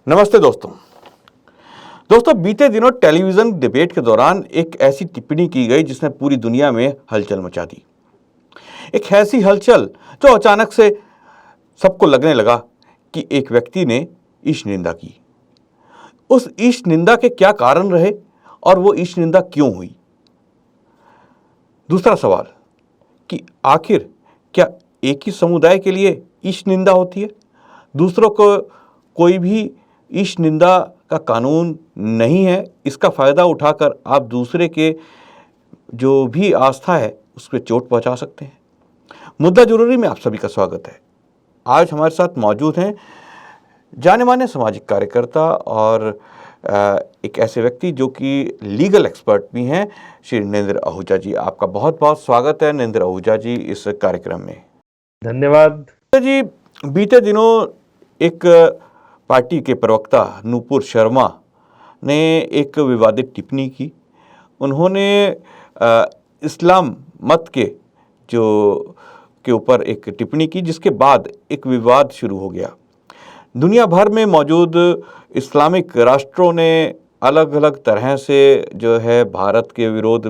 नमस्ते दोस्तों बीते दिनों टेलीविजन डिबेट के दौरान एक ऐसी टिप्पणी की गई जिसने पूरी दुनिया में हलचल मचा दी। एक ऐसी हलचल जो अचानक से सबको लगने लगा कि एक व्यक्ति ने ईश निंदा की। उस ईश निंदा के क्या कारण रहे और वो ईश निंदा क्यों हुई। दूसरा सवाल कि आखिर क्या एक ही समुदाय के लिए ईश निंदा होती है, दूसरों को कोई भी ईश निंदा का कानून नहीं है, इसका फायदा उठाकर आप दूसरे के जो भी आस्था है उस पर चोट पहुंचा सकते हैं। मुद्दा जरूरी में आप सभी का स्वागत है। आज हमारे साथ मौजूद हैं जाने माने सामाजिक कार्यकर्ता और एक ऐसे व्यक्ति जो कि लीगल एक्सपर्ट भी हैं, श्री नरेंद्र आहूजा जी। आपका बहुत बहुत स्वागत है नरेंद्र आहूजा जी इस कार्यक्रम में। धन्यवाद जी। बीते दिनों एक पार्टी के प्रवक्ता नूपुर शर्मा ने एक विवादित टिप्पणी की। उन्होंने इस्लाम मत के ऊपर एक टिप्पणी की, जिसके बाद एक विवाद शुरू हो गया। दुनिया भर में मौजूद इस्लामिक राष्ट्रों ने अलग अलग तरह से जो है भारत के विरोध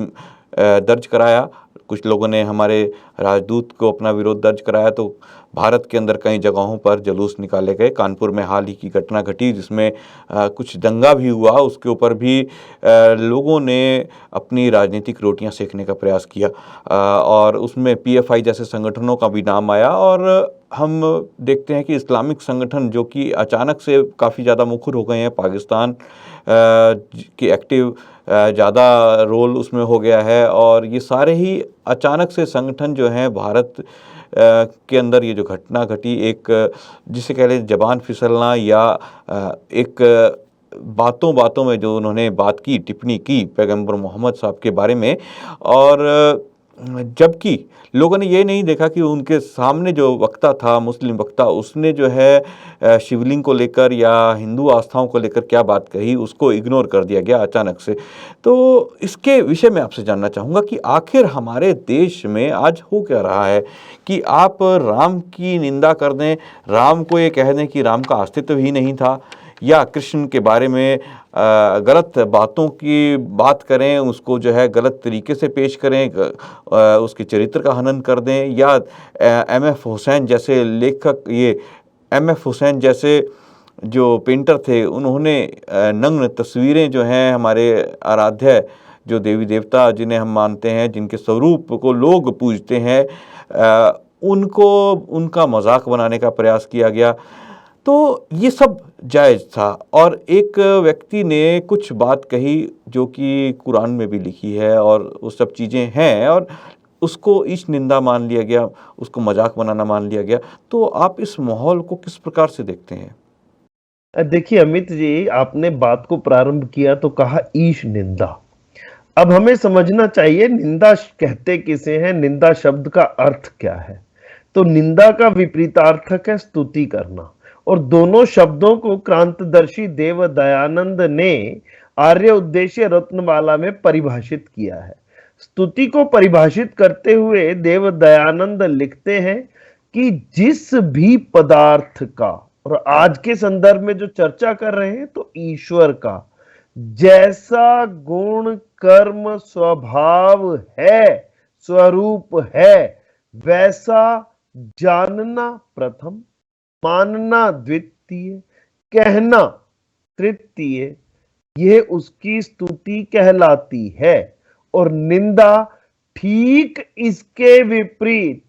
दर्ज कराया। कुछ लोगों ने हमारे राजदूत को अपना विरोध दर्ज कराया, तो भारत के अंदर कई जगहों पर जुलूस निकाले गए। कानपुर में हाल ही की घटना घटी जिसमें कुछ दंगा भी हुआ, उसके ऊपर भी लोगों ने अपनी राजनीतिक रोटियां सेकने का प्रयास किया और उसमें पीएफआई जैसे संगठनों का भी नाम आया। और हम देखते हैं कि इस्लामिक संगठन जो कि अचानक से काफ़ी ज़्यादा मुखर हो गए हैं, पाकिस्तान की एक्टिव ज़्यादा रोल उसमें हो गया है, और ये सारे ही अचानक से संगठन जो हैं भारत के अंदर ये जो घटना घटी, एक जिसे कह लें जबान फिसलना या एक बातों बातों में जो उन्होंने बात की, टिप्पणी की पैगंबर मोहम्मद साहब के बारे में, और जबकि लोगों ने ये नहीं देखा कि उनके सामने जो वक्ता था, मुस्लिम वक्ता, उसने जो है शिवलिंग को लेकर या हिंदू आस्थाओं को लेकर क्या बात कही, उसको इग्नोर कर दिया गया अचानक से। तो इसके विषय में आपसे जानना चाहूँगा कि आखिर हमारे देश में आज हो क्या रहा है कि आप राम की निंदा कर दें, राम को ये कह दें कि राम का अस्तित्व ही नहीं था, या कृष्ण के बारे में गलत बातों की बात करें, उसको जो है गलत तरीके से पेश करें, उसके चरित्र का हनन कर दें, या एमएफ हुसैन जैसे लेखक, ये एमएफ हुसैन जैसे जो पेंटर थे, उन्होंने नग्न तस्वीरें जो हैं हमारे आराध्य जो देवी देवता जिन्हें हम मानते हैं, जिनके स्वरूप को लोग पूजते हैं, उनको उनका मजाक बनाने का प्रयास किया गया। तो ये सब जायज़ था, और एक व्यक्ति ने कुछ बात कही जो कि कुरान में भी लिखी है और वो सब चीज़ें हैं, और उसको ईश निंदा मान लिया गया, उसको मजाक बनाना मान लिया गया। तो आप इस माहौल को किस प्रकार से देखते हैं? देखिए अमित जी, आपने बात को प्रारंभ किया तो कहा ईश निंदा। अब हमें समझना चाहिए निंदा कहते किसे हैं, निंदा शब्द का अर्थ क्या है। तो निंदा का विपरीतार्थक है स्तुति करना, और दोनों शब्दों को क्रांतदर्शी देव दयानंद ने आर्य उद्देश्य रत्नमाला में परिभाषित किया है। स्तुति को परिभाषित करते हुए देव दयानंद लिखते हैं कि जिस भी पदार्थ का, और आज के संदर्भ में जो चर्चा कर रहे हैं तो ईश्वर का, जैसा गुण कर्म स्वभाव है, स्वरूप है, वैसा जानना प्रथम, मानना द्वितीय, कहना तृतीय, यह उसकी स्तुति कहलाती है। और निंदा ठीक इसके विपरीत,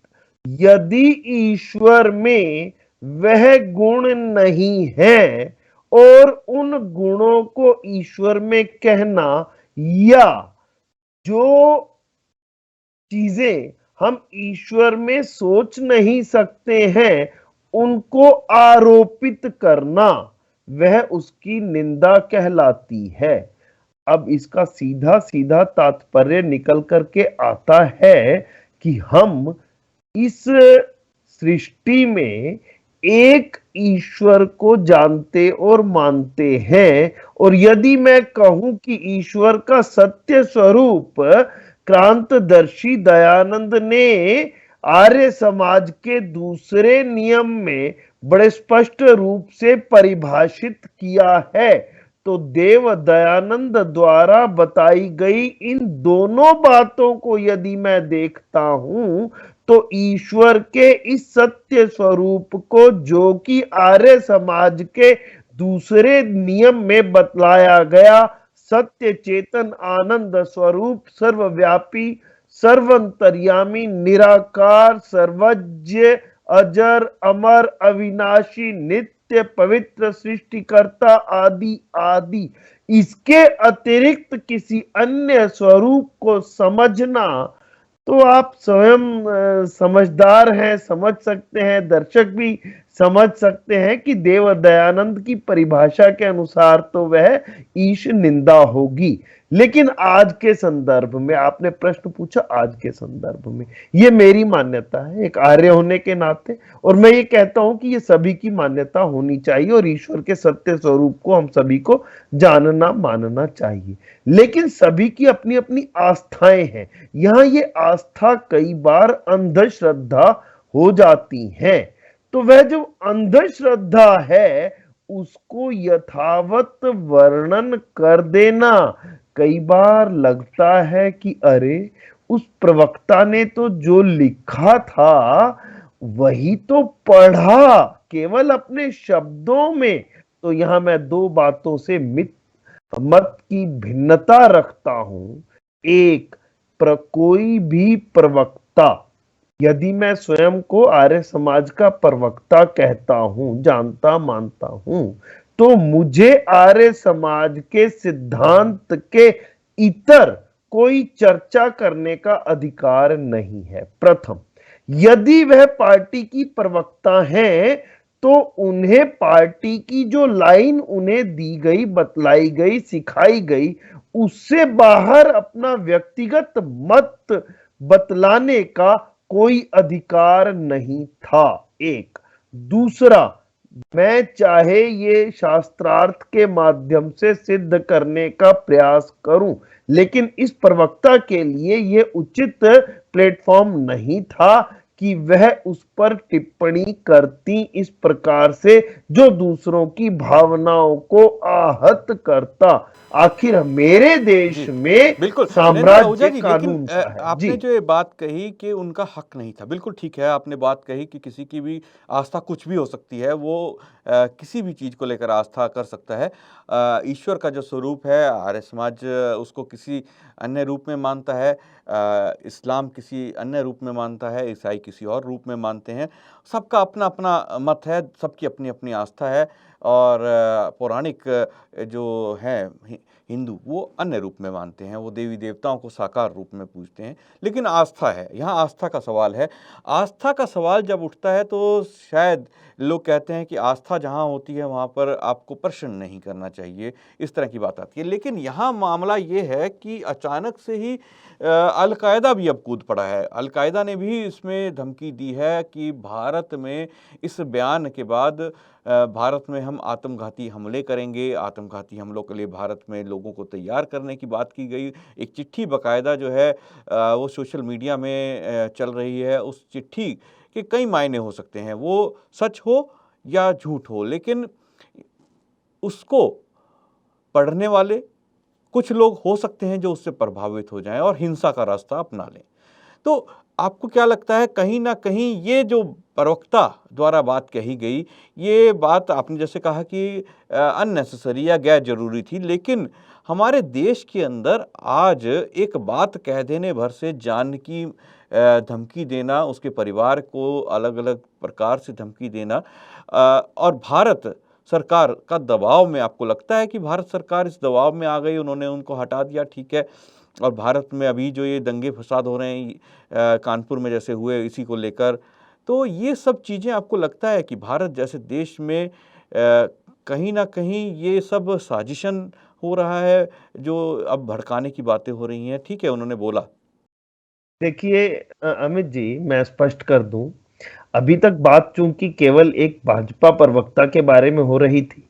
यदि ईश्वर में वह गुण नहीं है और उन गुणों को ईश्वर में कहना, या जो चीजें हम ईश्वर में सोच नहीं सकते हैं उनको आरोपित करना, वह उसकी निंदा कहलाती है। अब इसका सीधा सीधा तात्पर्य निकल करके आता है कि हम इस सृष्टि में एक ईश्वर को जानते और मानते हैं, और यदि मैं कहूं कि ईश्वर का सत्य स्वरूप क्रांतदर्शी दयानंद ने आर्य समाज के दूसरे नियम में बड़े स्पष्ट रूप से परिभाषित किया है। तो देव दयानंद द्वारा बताई गई इन दोनों बातों को यदि मैं देखता हूं तो ईश्वर के इस सत्य स्वरूप को, जो कि आर्य समाज के दूसरे नियम में बतलाया गया, सत्य चेतन आनंद स्वरूप, सर्वव्यापी, सर्वंतर्यामी, निराकार, सर्वज्ञ, अजर, अमर, अविनाशी, नित्य, पवित्र, सृष्टिकर्ता आदि आदि, इसके अतिरिक्त किसी अन्य स्वरूप को समझना, तो आप स्वयं समझदार हैं, समझ सकते हैं, दर्शक भी समझ सकते हैं कि देव दयानंद की परिभाषा के अनुसार तो वह ईश निंदा होगी। लेकिन आज के संदर्भ में, आपने प्रश्न पूछा, आज के संदर्भ में ये मेरी मान्यता है एक आर्य होने के नाते, और मैं ये कहता हूं कि ये सभी की मान्यता होनी चाहिए और ईश्वर के सत्य स्वरूप को हम सभी को जानना मानना चाहिए। लेकिन सभी की अपनी अपनी आस्थाएं हैं। यहां ये आस्था कई बार अंधश्रद्धा हो जाती हैं। तो वह जो अंधश्रद्धा है उसको यथावत वर्णन कर देना, कई बार लगता है कि अरे, उस प्रवक्ता ने तो जो लिखा था वही तो पढ़ा केवल अपने शब्दों में। तो यहां मैं दो बातों से मत की भिन्नता रखता हूं। एक, कोई भी प्रवक्ता, यदि मैं स्वयं को आर्य समाज का प्रवक्ता कहता हूं, जानता मानता हूं, तो मुझे आर्य समाज के सिद्धांत के इतर कोई चर्चा करने का अधिकार नहीं है। प्रथम, यदि वह पार्टी की प्रवक्ता हैं तो उन्हें पार्टी की जो लाइन उन्हें दी गई, बतलाई गई, सिखाई गई, उससे बाहर अपना व्यक्तिगत मत बतलाने का कोई अधिकार नहीं था। एक, दूसरा, मैं चाहे ये शास्त्रार्थ के माध्यम से सिद्ध करने का प्रयास करूं, लेकिन इस प्रवक्ता के लिए ये उचित प्लेटफॉर्म नहीं था कि वह उस पर टिप्पणी करती इस प्रकार से जो दूसरों की भावनाओं को आहत करता। आखिर मेरे देश जी, में बिल्कुल नरेंद्र आहूजा साम्राज्य जी, लेकिन कानून सा है। आपने जी, जो ये बात कही कि उनका हक नहीं था, बिल्कुल ठीक है, आपने बात कही कि किसी की भी आस्था कुछ भी हो सकती है, वो किसी भी चीज़ को लेकर आस्था कर सकता है। ईश्वर का जो स्वरूप है, आर्य समाज उसको किसी अन्य रूप में मानता है, इस्लाम किसी अन्य रूप में मानता है, ईसाई किसी और रूप में मानते हैं। सबका अपना-अपना मत है, सबकी अपनी-अपनी आस्था है और पौराणिक जो हैं हिंदू, वो अन्य रूप में मानते हैं, वो देवी देवताओं को साकार रूप में पूजते हैं। लेकिन आस्था है, यहाँ आस्था का सवाल है। आस्था का सवाल जब उठता है तो शायद लोग कहते हैं कि आस्था जहाँ होती है वहाँ पर आपको प्रश्न नहीं करना चाहिए, इस तरह की बात आती है। लेकिन यहाँ मामला ये है कि अचानक से ही अल-कायदा भी अब कूद पड़ा है। अल-कायदा ने भी इसमें धमकी दी है कि भारत में इस बयान के बाद भारत में हम आत्मघाती हमले करेंगे, आत्मघाती हमलों के लिए भारत में लोगों को तैयार करने की बात की गई। एक चिट्ठी बाकायदा जो है वो सोशल मीडिया में चल रही है। उस चिट्ठी के कई मायने हो सकते हैं, वो सच हो या झूठ हो, लेकिन उसको पढ़ने वाले कुछ लोग हो सकते हैं जो उससे प्रभावित हो जाएं और हिंसा का रास्ता अपना लें। तो आपको क्या लगता है, कहीं न कहीं ये जो प्रवक्ता द्वारा बात कही गई, ये बात आपने जैसे कहा कि अननेसेसरी या गैर ज़रूरी थी, लेकिन हमारे देश के अंदर आज एक बात कह देने भर से जान की धमकी देना, उसके परिवार को अलग-अलग प्रकार से धमकी देना और भारत सरकार का दबाव में, आपको लगता है कि भारत सरकार इस दबाव में आ गई, उन्होंने उनको हटा दिया, ठीक है, और भारत में अभी जो ये दंगे फसाद हो रहे हैं कानपुर में जैसे हुए इसी को लेकर, तो ये सब चीज़ें आपको लगता है कि भारत जैसे देश में कहीं न कहीं ये सब साजिशन हो रहा है, जो अब भड़काने की बातें हो रही हैं? ठीक है, उन्होंने बोला। देखिए अमित जी, मैं स्पष्ट कर दूं, अभी तक बात चूंकि केवल एक भाजपा प्रवक्ता के बारे में हो रही थी,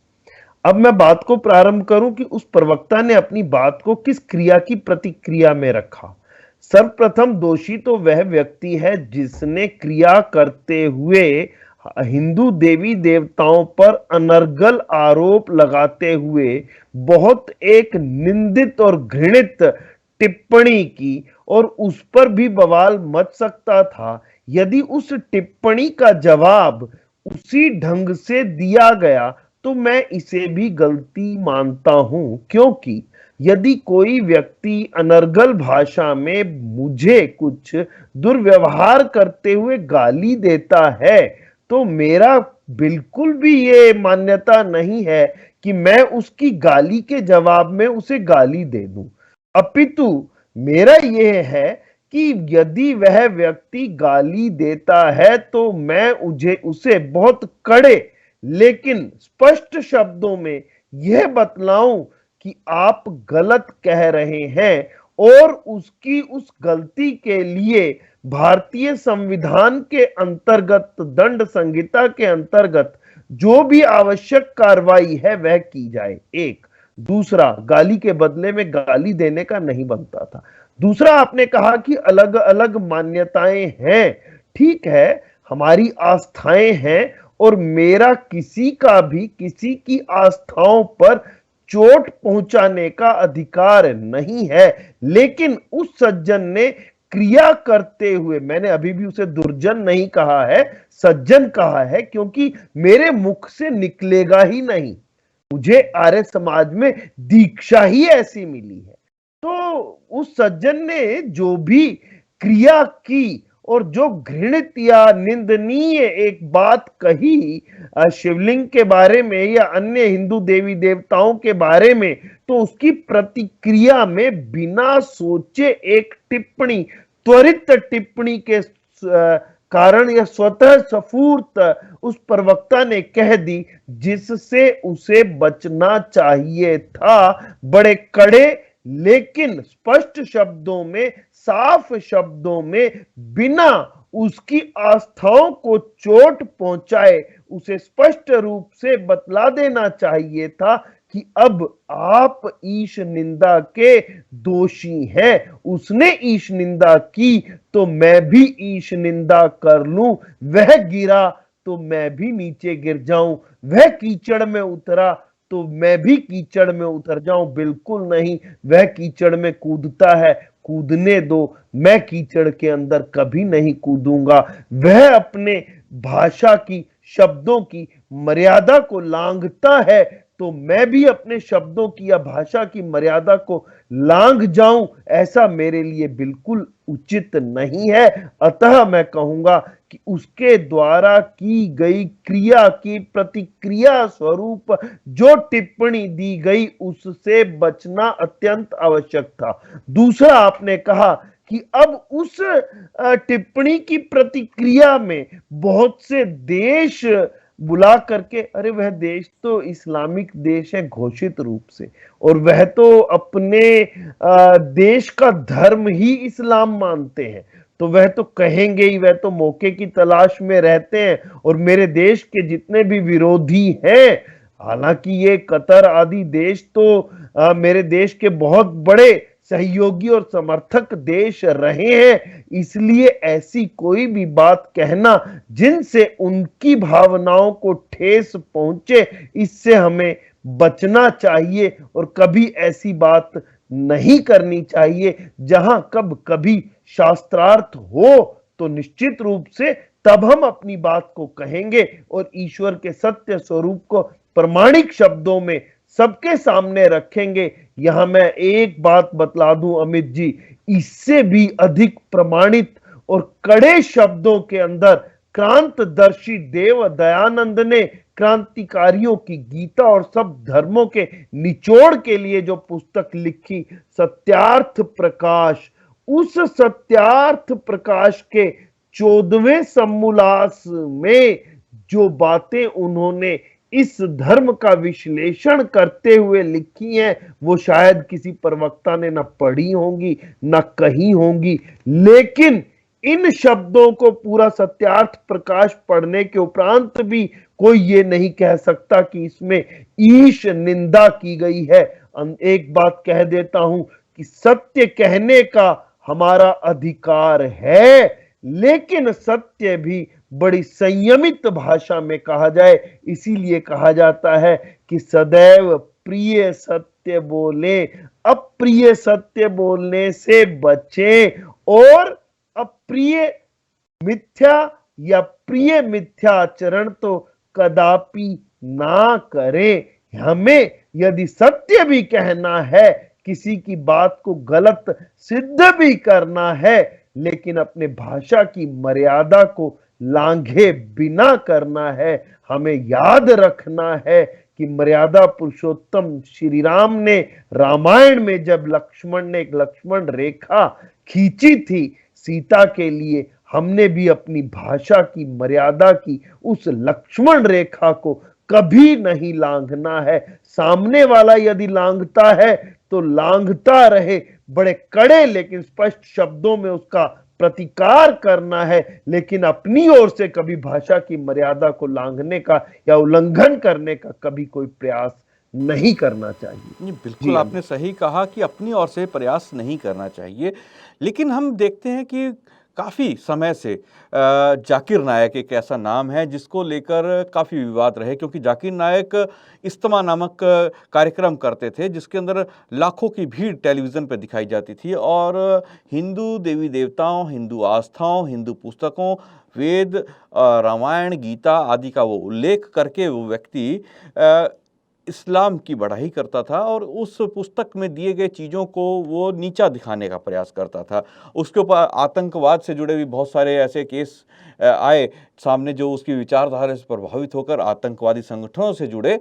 अब मैं बात को प्रारंभ करूं कि उस प्रवक्ता ने अपनी बात को किस क्रिया की प्रतिक्रिया में रखा। सर्वप्रथम दोषी तो वह व्यक्ति है जिसने क्रिया करते हुए हिंदू देवी देवताओं पर अनर्गल आरोप लगाते हुए बहुत एक निंदित और घृणित टिप्पणी की और उस पर भी बवाल मच सकता था यदि उस टिप्पणी का जवाब उसी ढंग से दिया गया तो मैं इसे भी गलती मानता हूं, क्योंकि यदि कोई व्यक्ति अनर्गल भाषा में मुझे कुछ दुर्व्यवहार करते हुए गाली देता है तो मेरा बिल्कुल भी ये मान्यता नहीं है कि मैं उसकी गाली के जवाब में उसे गाली दे दूं। अपितु मेरा यह है कि यदि वह व्यक्ति गाली देता है तो मैं उसे बहुत कड़े लेकिन स्पष्ट शब्दों में यह बतलाऊं कि आप गलत कह रहे हैं और उसकी उस गलती के लिए भारतीय संविधान के अंतर्गत, दंड संहिता के अंतर्गत जो भी आवश्यक कार्रवाई है वह की जाए। एक दूसरा, गाली के बदले में गाली देने का नहीं बनता था। दूसरा, आपने कहा कि अलग अलग मान्यताएं हैं। ठीक है, हमारी आस्थाएं हैं और मेरा किसी का भी किसी की आस्थाओं पर चोट पहुंचाने का अधिकार नहीं है, लेकिन उस सज्जन ने क्रिया करते हुए, मैंने अभी भी उसे दुर्जन नहीं कहा है, सज्जन कहा है, क्योंकि मेरे मुख से निकलेगा ही नहीं। मुझे आर्य समाज में दीक्षा ही ऐसी मिली है। तो उस सज्जन ने जो भी क्रिया की और जो घृणित या निंदनीय एक बात कही शिवलिंग के बारे में या अन्य हिंदू देवी देवताओं के बारे में, तो उसकी प्रतिक्रिया में बिना सोचे एक टिप्पणी, त्वरित टिप्पणी के कारण या स्वतः स्फूर्त उस प्रवक्ता ने कह दी जिससे उसे बचना चाहिए था। बड़े कड़े लेकिन स्पष्ट शब्दों में, साफ शब्दों में, बिना उसकी आस्थाओं को चोट पहुंचाए उसे स्पष्ट रूप से बतला देना चाहिए था कि अब आप ईश निंदा के दोषी हैं। उसने ईश निंदा की तो मैं भी ईश निंदा कर लूं, वह गिरा तो मैं भी नीचे गिर जाऊं, वह कीचड़ में उतरा तो मैं भी कीचड़ में उतर जाऊं। बिल्कुल नहीं, वह कीचड़ में कूदता है, कूदने दो, मैं कीचड़ के अंदर कभी नहीं कूदूंगा। वह अपने भाषा की, शब्दों की मर्यादा को लांघता है तो मैं भी अपने शब्दों की या भाषा की मर्यादा को लांघ जाऊं, ऐसा मेरे लिए बिल्कुल उचित नहीं है। अतः मैं कहूंगा कि उसके द्वारा की गई क्रिया की प्रतिक्रिया स्वरूप जो टिप्पणी दी गई उससे बचना अत्यंत आवश्यक था। दूसरा, आपने कहा कि अब उस टिप्पणी की प्रतिक्रिया में बहुत से देश बुला करके, अरे वह देश तो इस्लामिक देश है घोषित रूप से, और वह तो अपने देश का धर्म ही इस्लाम मानते हैं, तो वह तो कहेंगे ही, वह तो मौके की तलाश में रहते हैं। और मेरे देश के जितने भी विरोधी हैं, हालांकि ये कतर आदि देश तो मेरे देश के बहुत बड़े सहयोगी और समर्थक देश रहे हैं, इसलिए ऐसी कोई भी बात कहना जिनसे उनकी भावनाओं को ठेस पहुंचे, इससे हमें बचना चाहिए और कभी ऐसी बात नहीं करनी चाहिए। जहां कब कभी शास्त्रार्थ हो तो निश्चित रूप से तब हम अपनी बात को कहेंगे और ईश्वर के सत्य स्वरूप को प्रमाणिक शब्दों में सबके सामने रखेंगे। यहां मैं एक बात बतला दूं अमित जी, इससे भी अधिक प्रमाणित और कड़े शब्दों के अंदर क्रांतदर्शी देव दयानंद ने क्रांतिकारियों की गीता और सब धर्मों के निचोड़ के लिए जो पुस्तक लिखी, सत्यार्थ प्रकाश, उस सत्यार्थ प्रकाश के 14वें समोल्लास में जो बातें उन्होंने इस धर्म का विश्लेषण करते हुए लिखी हैं, वो शायद किसी प्रवक्ता ने न पढ़ी होंगी न कही होंगी, लेकिन इन शब्दों को पूरा सत्यार्थ प्रकाश पढ़ने के उपरांत भी कोई ये नहीं कह सकता कि इसमें ईश निंदा की गई है। एक बात कह देता हूं कि सत्य कहने का हमारा अधिकार है, लेकिन सत्य भी बड़ी संयमित भाषा में कहा जाए। इसीलिए कहा जाता है कि सदैव प्रिय सत्य बोले, अप्रिय सत्य बोलने से बचें और अप्रिय मिथ्या या प्रिय मिथ्याचरण तो कदापि ना करें। हमें यदि सत्य भी कहना है, किसी की बात को गलत सिद्ध भी करना है, लेकिन अपने भाषा की मर्यादा को लांघे बिना करना है। हमें याद रखना है कि मर्यादा पुरुषोत्तम श्री राम ने रामायण में जब लक्ष्मण ने एक लक्ष्मण रेखा खींची थी सीता के लिए, हमने भी अपनी भाषा की मर्यादा की उस लक्ष्मण रेखा को कभी नहीं लांघना है। सामने वाला यदि लांघता है तो लांघता रहे, बड़े कड़े लेकिन स्पष्ट शब्दों में उसका प्रतिकार करना है, लेकिन अपनी ओर से कभी भाषा की मर्यादा को लांघने का या उल्लंघन करने का कभी कोई प्रयास नहीं करना चाहिए। जी, जी बिल्कुल अमित। आपने सही कहा कि अपनी ओर से प्रयास नहीं करना चाहिए। लेकिन हम देखते हैं कि काफ़ी समय से जाकिर नायक एक ऐसा नाम है जिसको लेकर काफ़ी विवाद रहे, क्योंकि जाकिर नायक इज्तिमा नामक कार्यक्रम करते थे जिसके अंदर लाखों की भीड़ टेलीविज़न पर दिखाई जाती थी और हिंदू देवी देवताओं, हिंदू आस्थाओं, हिंदू पुस्तकों, वेद, रामायण, गीता आदि का वो उल्लेख करके वो व्यक्ति अ, इस्लाम की बढ़ाई करता था और उस पुस्तक में दिए गए चीज़ों को वो नीचा दिखाने का प्रयास करता था। उसके ऊपर आतंकवाद से जुड़े भी बहुत सारे ऐसे केस आए सामने जो उसकी विचारधारा से प्रभावित होकर आतंकवादी संगठनों से जुड़े।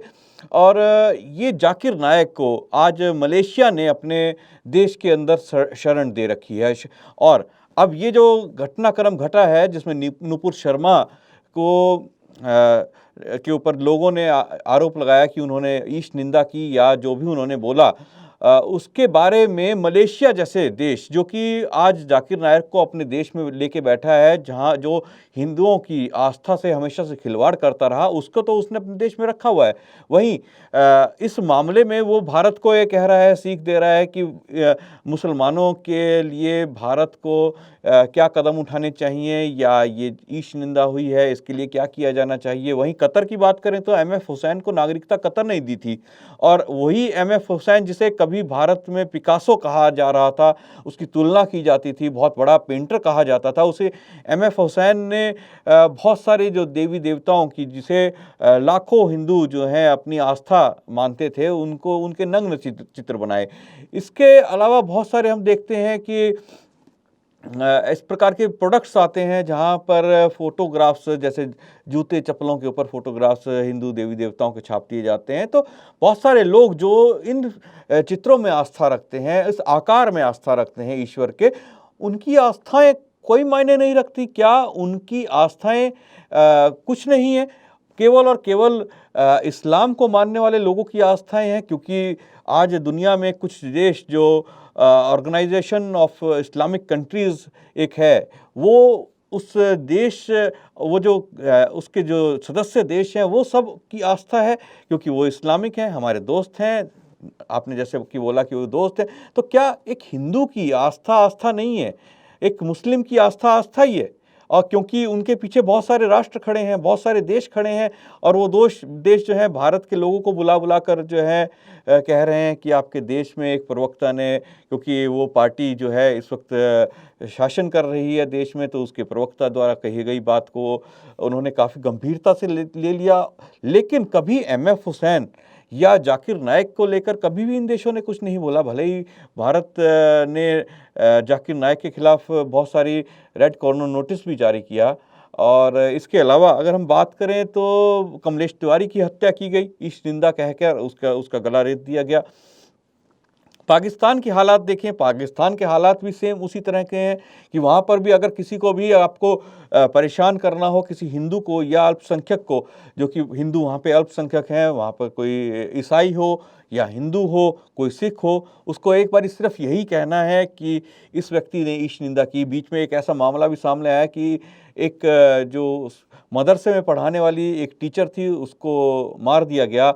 और ये जाकिर नायक को आज मलेशिया ने अपने देश के अंदर शरण दे रखी है। और अब ये जो घटनाक्रम घटा है जिसमें नुपुर शर्मा को के ऊपर लोगों ने आरोप लगाया कि उन्होंने ईश निंदा की या जो भी उन्होंने बोला, उसके बारे में मलेशिया जैसे देश जो कि आज जाकिर नायक को अपने देश में लेके बैठा है, जहां जो हिंदुओं की आस्था से हमेशा से खिलवाड़ करता रहा, उसको तो उसने अपने देश में रखा हुआ है। वहीं इस मामले में वो भारत को ये कह रहा है, सीख दे रहा है कि मुसलमानों के लिए भारत को क्या कदम उठाने चाहिए या ये ईश निंदा हुई है इसके लिए क्या किया जाना चाहिए। वहीं कतर की बात करें तो एमएफ हुसैन को नागरिकता कतर नहीं दी थी और वही एमएफ हुसैन जिसे कभी भारत में पिकासो कहा जा रहा था, उसकी तुलना की जाती थी, बहुत बड़ा पेंटर कहा जाता था, उसे एमएफ हुसैन ने बहुत सारे जो देवी देवताओं की जिसे लाखों हिंदू जो हैं अपनी आस्था मानते थे उनको उनके नग्न चित्र बनाए। इसके अलावा बहुत सारे हम देखते हैं कि इस प्रकार के प्रोडक्ट्स आते हैं जहाँ पर फोटोग्राफ्स जैसे जूते चप्पलों के ऊपर फोटोग्राफ्स हिंदू देवी देवताओं के छाप दिए जाते हैं। तो बहुत सारे लोग जो इन चित्रों में आस्था रखते हैं, इस आकार में आस्था रखते हैं ईश्वर के, उनकी आस्थाएं कोई मायने नहीं रखती। क्या उनकी आस्थाएं कुछ नहीं है? केवल और केवल इस्लाम को मानने वाले लोगों की आस्थाएं हैं, क्योंकि आज दुनिया में कुछ देश जो ऑर्गेनाइजेशन ऑफ इस्लामिक कंट्रीज़ एक है, वो उस देश वो जो उसके जो सदस्य देश हैं वो सब की आस्था है, क्योंकि वो इस्लामिक हैं, हमारे दोस्त हैं। आपने जैसे कि बोला कि वो दोस्त हैं, तो क्या एक हिंदू की आस्था आस्था नहीं है? एक मुस्लिम की आस्था आस्था ही है। और क्योंकि उनके पीछे बहुत सारे राष्ट्र खड़े हैं, बहुत सारे देश खड़े हैं और वो देश जो है भारत के लोगों को बुला बुला कर जो है कह रहे हैं कि आपके देश में एक प्रवक्ता ने, क्योंकि वो पार्टी जो है इस वक्त शासन कर रही है देश में, तो उसके प्रवक्ता द्वारा कही गई बात को उन्होंने काफ़ी गंभीरता से ले लिया। लेकिन कभी एमएफ हुसैन या जाकिर नायक को लेकर कभी भी इन देशों ने कुछ नहीं बोला। भले ही भारत ने जाकिर नायक के खिलाफ बहुत सारी रेड कॉर्नर नोटिस भी जारी किया। और इसके अलावा अगर हम बात करें तो कमलेश तिवारी की हत्या की गई, ईश निंदा कहकर उसका उसका गला रेत दिया गया। पाकिस्तान के हालात देखें, पाकिस्तान के हालात भी सेम उसी तरह के हैं कि वहाँ पर भी अगर किसी को भी आपको परेशान करना हो, किसी हिंदू को या अल्पसंख्यक को, जो कि हिंदू वहाँ पे अल्पसंख्यक हैं, वहाँ पर कोई ईसाई हो या हिंदू हो, कोई सिख हो, उसको एक बार सिर्फ यही कहना है कि इस व्यक्ति ने ईश निंदा की। बीच में एक ऐसा मामला भी सामने आया कि एक जो मदरसे में पढ़ाने वाली एक टीचर थी, उसको मार दिया गया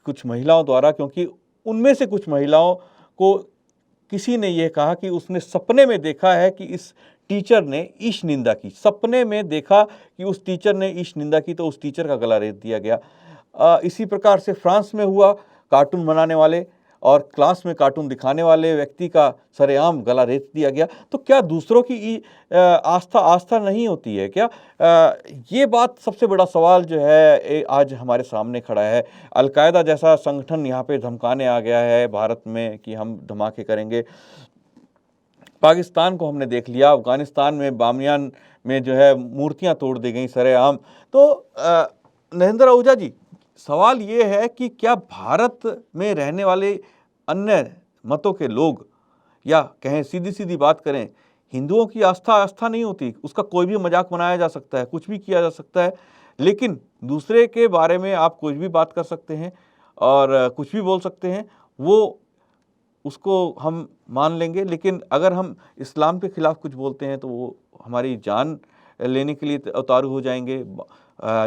कुछ महिलाओं द्वारा, क्योंकि उनमें से कुछ महिलाओं को किसी ने यह कहा कि उसने सपने में देखा है कि इस टीचर ने ईश निंदा की, सपने में देखा कि उस टीचर ने ईश निंदा की तो उस टीचर का गला रेत दिया गया। इसी प्रकार से फ्रांस में हुआ, कार्टून बनाने वाले और क्लास में कार्टून दिखाने वाले व्यक्ति का सरेआम गला रेत दिया गया। तो क्या दूसरों की आस्था नहीं होती है क्या? ये बात सबसे बड़ा सवाल जो है आज हमारे सामने खड़ा है। अल-कायदा जैसा संगठन यहाँ पे धमकाने आ गया है भारत में कि हम धमाके करेंगे। पाकिस्तान को हमने देख लिया, अफगानिस्तान में बामियान में जो है मूर्तियां तोड़ दी गई सरेआम। तो नरेंद्र आहूजा जी, सवाल ये है कि क्या भारत में रहने वाले अन्य मतों के लोग, या कहें सीधी सीधी बात करें, हिंदुओं की आस्था नहीं होती, उसका कोई भी मजाक बनाया जा सकता है, कुछ भी किया जा सकता है, लेकिन दूसरे के बारे में आप कुछ भी बात कर सकते हैं और कुछ भी बोल सकते हैं, वो उसको हम मान लेंगे। लेकिन अगर हम इस्लाम के खिलाफ कुछ बोलते हैं तो वो हमारी जान लेने के लिए उतारू हो जाएंगे।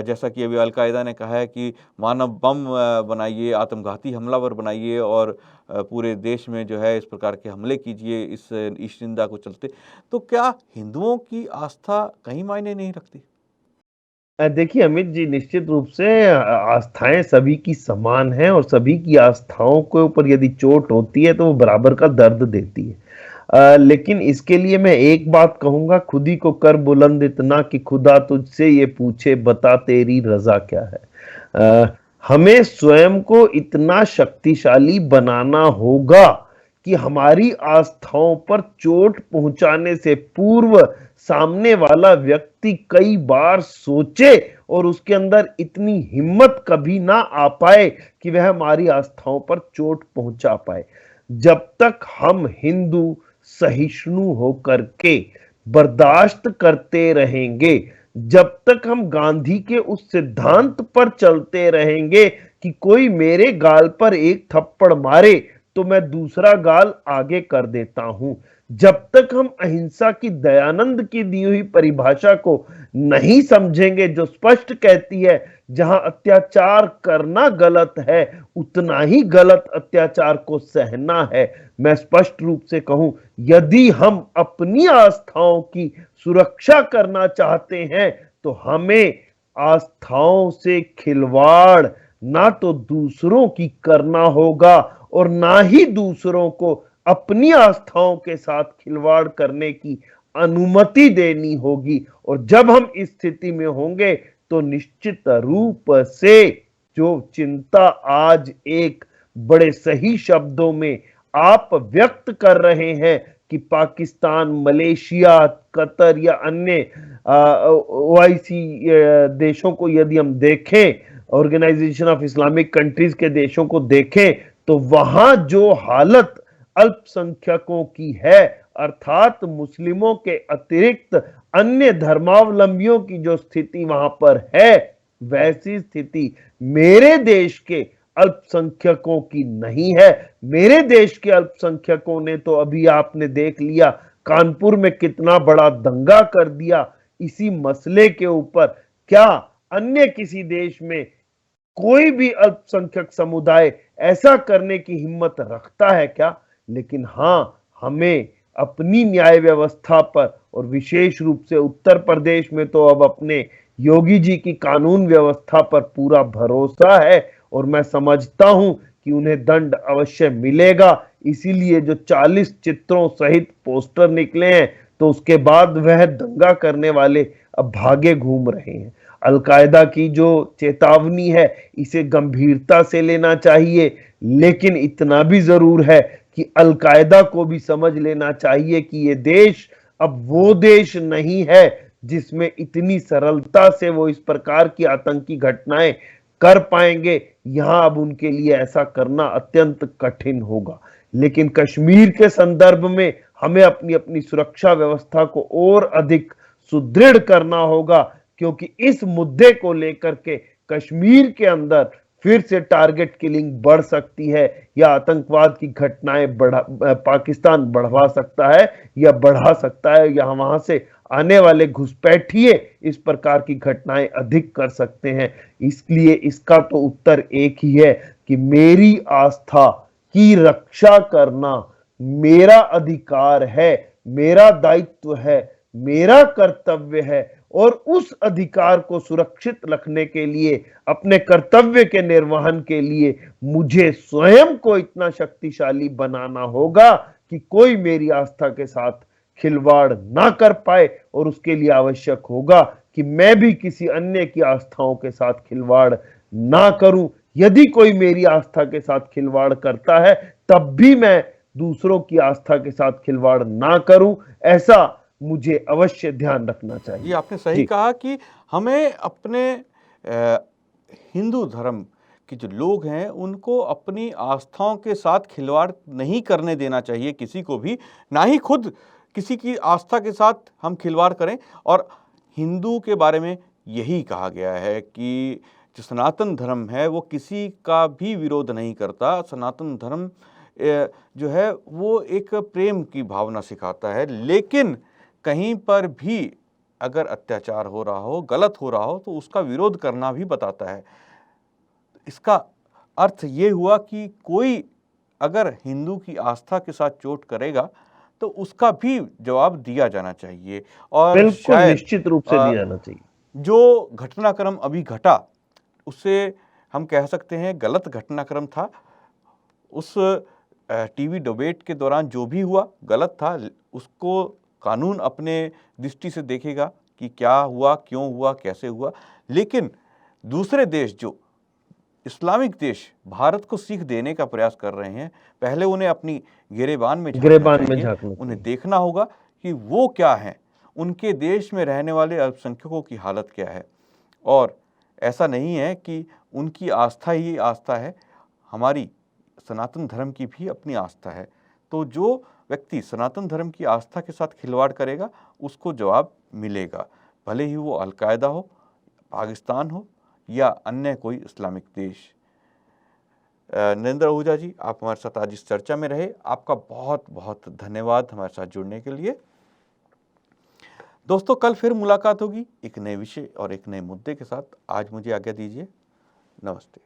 जैसा कि अभी अल-कायदा ने कहा है कि मानव बम बनाइए, आत्मघाती हमलावर बनाइए और पूरे देश में जो है इस प्रकार के हमले कीजिए इस निंदा को चलते। तो क्या हिंदुओं की आस्था कहीं मायने नहीं रखती? देखिए अमित जी, निश्चित रूप से आस्थाएं सभी की समान हैं और सभी की आस्थाओं के ऊपर यदि चोट होती है तो वो बराबर का दर्द देती है। लेकिन इसके लिए मैं एक बात कहूंगा, खुद ही को कर बुलंद इतना कि खुदा तुझसे ये पूछे बता तेरी रजा क्या है। हमें स्वयं को इतना शक्तिशाली बनाना होगा कि हमारी आस्थाओं पर चोट पहुंचाने से पूर्व सामने वाला व्यक्ति कई बार सोचे और उसके अंदर इतनी हिम्मत कभी ना आ पाए कि वह हमारी आस्थाओं पर चोट पहुंचा पाए। जब तक हम हिंदू सहिष्णु होकर के बर्दाश्त करते रहेंगे, जब तक हम गांधी के उस सिद्धांत पर चलते रहेंगे कि कोई मेरे गाल पर एक थप्पड़ मारे तो मैं दूसरा गाल आगे कर देता हूं, जब तक हम अहिंसा की दयानंद की दी हुई परिभाषा को नहीं समझेंगे, जो स्पष्ट कहती है जहां अत्याचार करना गलत है उतना ही गलत अत्याचार को सहना है। मैं स्पष्ट रूप से कहूं, यदि हम अपनी आस्थाओं की सुरक्षा करना चाहते हैं तो हमें आस्थाओं से खिलवाड़ ना तो दूसरों की करना होगा और ना ही दूसरों को अपनी आस्थाओं के साथ खिलवाड़ करने की अनुमति देनी होगी। और जब हम इस स्थिति में होंगे तो निश्चित रूप से जो चिंता आज एक बड़े सही शब्दों में आप व्यक्त कर रहे हैं कि पाकिस्तान, मलेशिया, कतर या अन्य ओआईसी देशों को यदि हम देखें, ऑर्गेनाइजेशन ऑफ इस्लामिक कंट्रीज के देशों को देखें, तो वहां जो हालत अल्पसंख्यकों की है, अर्थात मुस्लिमों के अतिरिक्त अन्य धर्मावलंबियों की जो स्थिति वहां पर है, वैसी स्थिति मेरे देश के अल्पसंख्यकों की नहीं है। मेरे देश के अल्पसंख्यकों ने तो अभी आपने देख लिया कानपुर में कितना बड़ा दंगा कर दिया इसी मसले के ऊपर। क्या अन्य किसी देश में कोई भी अल्पसंख्यक समुदाय ऐसा करने की हिम्मत रखता है क्या? लेकिन हां, हमें अपनी न्याय व्यवस्था पर और विशेष रूप से उत्तर प्रदेश में तो अब अपने योगी जी की कानून व्यवस्था पर पूरा भरोसा है और मैं समझता हूं कि उन्हें दंड अवश्य मिलेगा। इसीलिए जो 40 चित्रों सहित पोस्टर निकले हैं तो उसके बाद वह दंगा करने वाले अब भागे घूम रहे हैं। अल-कायदा की जो चेतावनी है इसे गंभीरता से लेना चाहिए, लेकिन इतना भी जरूर है कि अल-कायदा को भी समझ लेना चाहिए कि ये देश अब वो देश नहीं है जिसमें इतनी सरलता से वो इस प्रकार की आतंकी घटनाएं कर पाएंगे। यहां अब उनके लिए ऐसा करना अत्यंत कठिन होगा। लेकिन कश्मीर के संदर्भ में हमें अपनी अपनी सुरक्षा व्यवस्था को और अधिक सुदृढ़ करना होगा, क्योंकि इस मुद्दे को लेकर के कश्मीर के अंदर फिर से टारगेट किलिंग बढ़ सकती है या आतंकवाद की घटनाएं पाकिस्तान बढ़वा सकता है या बढ़ा सकता है, या वहां से आने वाले घुसपैठिए इस प्रकार की घटनाएं अधिक कर सकते हैं। इसलिए इसका तो उत्तर एक ही है कि मेरी आस्था की रक्षा करना मेरा अधिकार है, मेरा दायित्व है। मेरा कर्तव्य है और उस अधिकार को सुरक्षित रखने के लिए, अपने कर्तव्य के निर्वहन के लिए मुझे स्वयं को इतना शक्तिशाली बनाना होगा कि कोई मेरी आस्था के साथ खिलवाड़ ना कर पाए, और उसके लिए आवश्यक होगा कि मैं भी किसी अन्य की आस्थाओं के साथ खिलवाड़ ना करूं। यदि कोई मेरी आस्था के साथ खिलवाड़ करता है, तब भी मैं दूसरों की आस्था के साथ खिलवाड़ ना करूं, ऐसा मुझे अवश्य ध्यान रखना जी, चाहिए। आपने सही जी। कहा कि हमें अपने हिंदू धर्म के जो लोग हैं उनको अपनी आस्थाओं के साथ खिलवाड़ नहीं करने देना चाहिए किसी को भी, ना ही खुद किसी की आस्था के साथ हम खिलवाड़ करें। और हिंदू के बारे में यही कहा गया है कि जो सनातन धर्म है वो किसी का भी विरोध नहीं करता। सनातन धर्म जो है वो एक प्रेम की भावना सिखाता है, लेकिन कहीं पर भी अगर अत्याचार हो रहा हो, गलत हो रहा हो, तो उसका विरोध करना भी बताता है। इसका अर्थ ये हुआ कि कोई अगर हिंदू की आस्था के साथ चोट करेगा तो उसका भी जवाब दिया जाना चाहिए। और बिल्कुल शायद निश्चित रूप से दिया जाना चाहिए। जो घटनाक्रम अभी घटा उससे हम कह सकते हैं गलत घटनाक्रम था। उस टीवी डिबेट के दौरान जो भी हुआ गलत था, उसको कानून अपने दृष्टि से देखेगा कि क्या हुआ, क्यों हुआ, कैसे हुआ। लेकिन दूसरे देश जो इस्लामिक देश भारत को सीख देने का प्रयास कर रहे हैं, पहले उन्हें अपनी गिरेबान में झांकना गिरेबान में चाहिए। झांकना उन्हें चाहिए। देखना होगा कि वो क्या हैं, उनके देश में रहने वाले अल्पसंख्यकों की हालत क्या है। और ऐसा नहीं है कि उनकी आस्था ही आस्था है, हमारी सनातन धर्म की भी अपनी आस्था है। तो जो व्यक्ति सनातन धर्म की आस्था के साथ खिलवाड़ करेगा उसको जवाब मिलेगा, भले ही वो अलकायदा हो, पाकिस्तान हो या अन्य कोई इस्लामिक देश। नरेंद्र आहूजा जी, आप हमारे साथ आज इस चर्चा में रहे, आपका बहुत बहुत धन्यवाद हमारे साथ जुड़ने के लिए। दोस्तों, कल फिर मुलाकात होगी एक नए विषय और एक नए मुद्दे के साथ। आज मुझे आज्ञा दीजिए, नमस्ते।